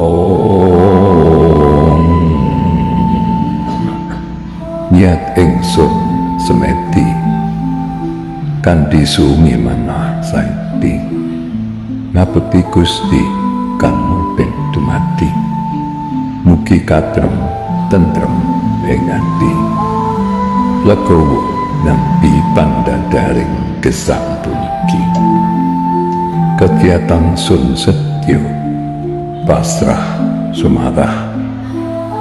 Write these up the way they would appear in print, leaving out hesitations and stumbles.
Om Niat ingsun semeti kanthi sumi manah saiti ngabekti Gusti kang muping dumati mugi katrem tentrem ing ati legowo nampi pandadaring gesang puniki kegiatan sun setyo pasrah sumarah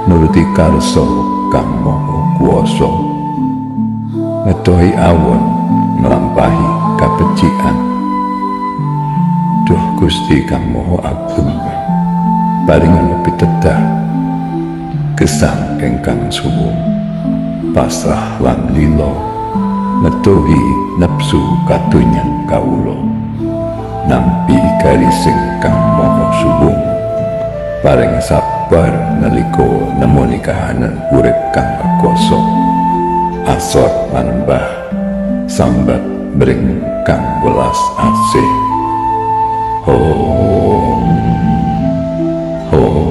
nuruti karsa kang maha kuwasa ngedohi awon nglampahi kabecikan duh Gusti kang maha agung paringan pitedah gesang ingkang suwung pasrah lan lila ngedohi nepsu kadonyan kawula nampi garising kang maha suwung paring sabar nalika nemoni kahanan urip kang rekoso asor manembah sambat mring kang welas asih Om